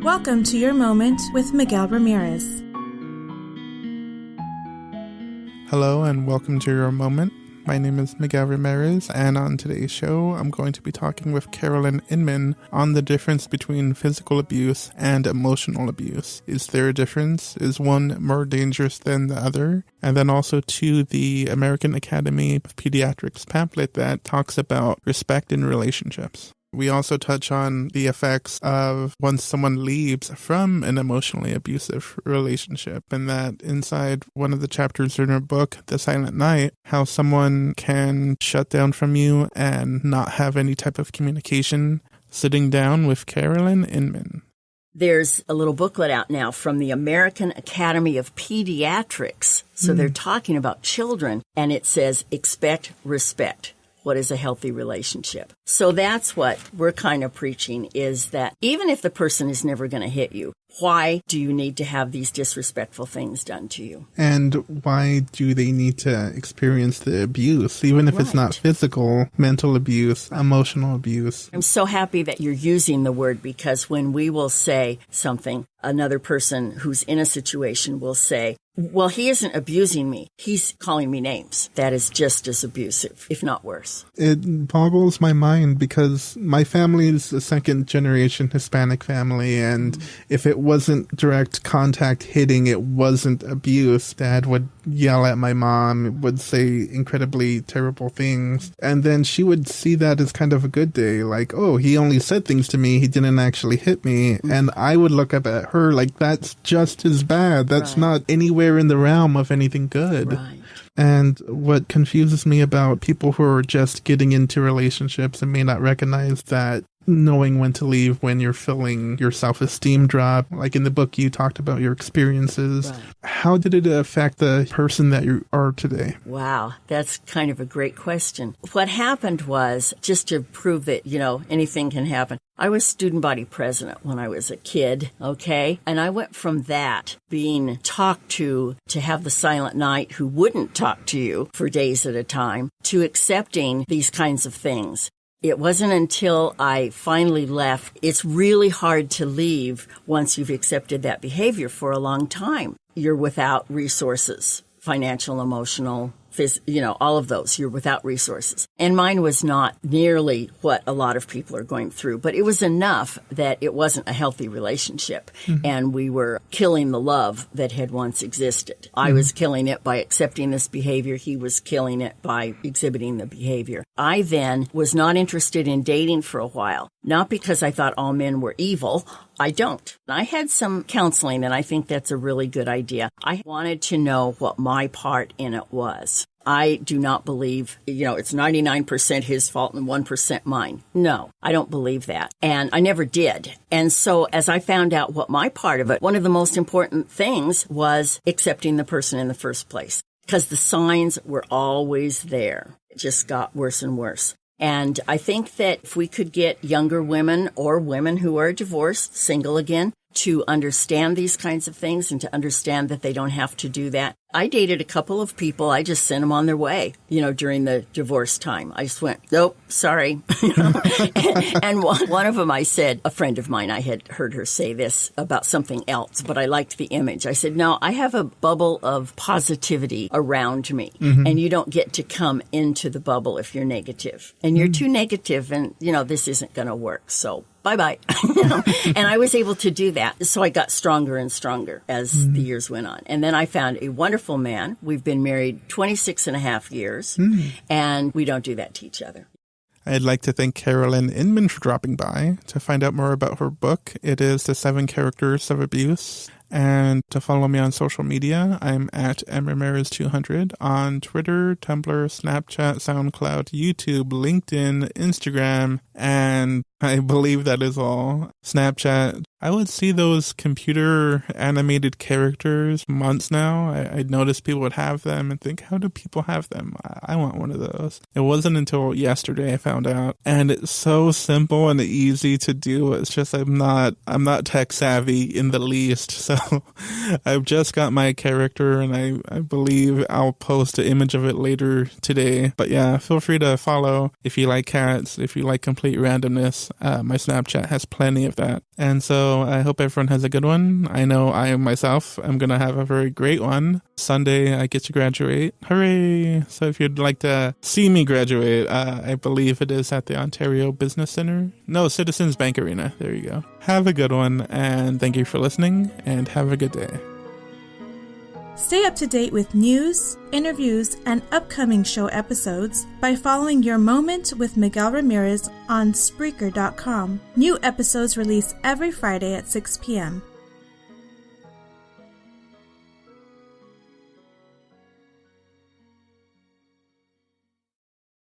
Welcome to Your Moment with Miguel Ramirez. Hello and welcome to Your Moment. My name is Miguel Ramirez, and on today's show, I'm going to be talking with Carolyn Inman on the difference between physical abuse and emotional abuse. Is there a difference? Is one more dangerous than the other? And then also to the American Academy of Pediatrics pamphlet that talks about respect in relationships. We also touch on the effects of once someone leaves from an emotionally abusive relationship, and that inside one of the chapters in her book, The Silent Night, how someone can shut down from you and not have any type of communication. Sitting down with Carolyn Inman. There's a little booklet out now from the American Academy of Pediatrics. So they're talking about children, and it says, expect respect. What is a healthy relationship? So that's what we're kind of preaching, is that even if the person is never going to hit you, why do you need to have these disrespectful things done to you? And why do they need to experience the abuse, even if it's not physical, mental abuse, emotional abuse? I'm so happy that you're using the word, because when we will say something, another person who's in a situation will say, well, he isn't abusing me. He's calling me names. That is just as abusive, if not worse. It boggles my mind because my family is a second generation Hispanic family, and if it wasn't direct contact hitting, it wasn't abuse. Dad would yell at my mom, would say incredibly terrible things, and then she would see that as kind of a good day, like, oh, he only said things to me, he didn't actually hit me. And I would look up at her like, that's just as bad. That's not anywhere in the realm of anything good. Right. And what confuses me about people who are just getting into relationships and may not recognize that knowing when to leave when you're feeling your self-esteem drop. Like in the book, you talked about your experiences. Right. How did it affect the person that you are today? Wow, that's kind of a great question. What happened was, just to prove that, anything can happen, I was student body president when I was a kid, okay? And I went from that, being talked to have the silent night who wouldn't talk to you for days at a time, to accepting these kinds of things. It wasn't until I finally left. It's really hard to leave once you've accepted that behavior for a long time. You're without resources, financial, emotional, all of those. You're without resources. And mine was not nearly what a lot of people are going through, but it was enough that it wasn't a healthy relationship. And we were killing the love that had once existed. I was killing it by accepting this behavior. He was killing it by exhibiting the behavior. I then was not interested in dating for a while, not because I thought all men were evil. I don't. I had some counseling, and I think that's a really good idea. I wanted to know what my part in it was. I do not believe, it's 99% his fault and 1% mine. No, I don't believe that. And I never did. And so as I found out what my part of it, one of the most important things was accepting the person in the first place, because the signs were always there. It just got worse and worse. And I think that if we could get younger women or women who are divorced, single again, to understand these kinds of things and to understand that they don't have to do that. I dated a couple of people. I just sent them on their way, during the divorce time. I just went, nope, sorry. And one of them, I said, a friend of mine, I had heard her say this about something else, but I liked the image. I said, no, I have a bubble of positivity around me, and you don't get to come into the bubble if you're negative. And you're too negative, and, this isn't going to work. So bye-bye. And I was able to do that. So I got stronger and stronger as the years went on. And then I found a wonderful man. We've been married 26 and a half years, and we don't do that to each other. I'd like to thank Carolyn Inman for dropping by. To find out more about her book, it is The 7 Characters of Abuse. And to follow me on social media, I'm at YMMRE12 on Twitter, Tumblr, Snapchat, SoundCloud, YouTube, LinkedIn, Instagram, and I believe that is all. Snapchat. I would see those computer animated characters months now. I'd notice people would have them and think, how do people have them? I want one of those. It wasn't until yesterday I found out. And it's so simple and easy to do. It's just I'm not tech savvy in the least. So I've just got my character, and I believe I'll post an image of it later today. But yeah, feel free to follow if you like cats, if you like complete randomness. My Snapchat has plenty of that. And so So I hope everyone has a good one. I know I myself am going to have a very great one. Sunday, I get to graduate. Hooray! So if you'd like to see me graduate, I believe it is at the Ontario Business Center. No, Citizens Bank Arena. There you go. Have a good one, and thank you for listening, and have a good day. Stay up to date with news, interviews, and upcoming show episodes by following Your Moment with Miguel Ramirez on Spreaker.com. New episodes release every Friday at 6 p.m.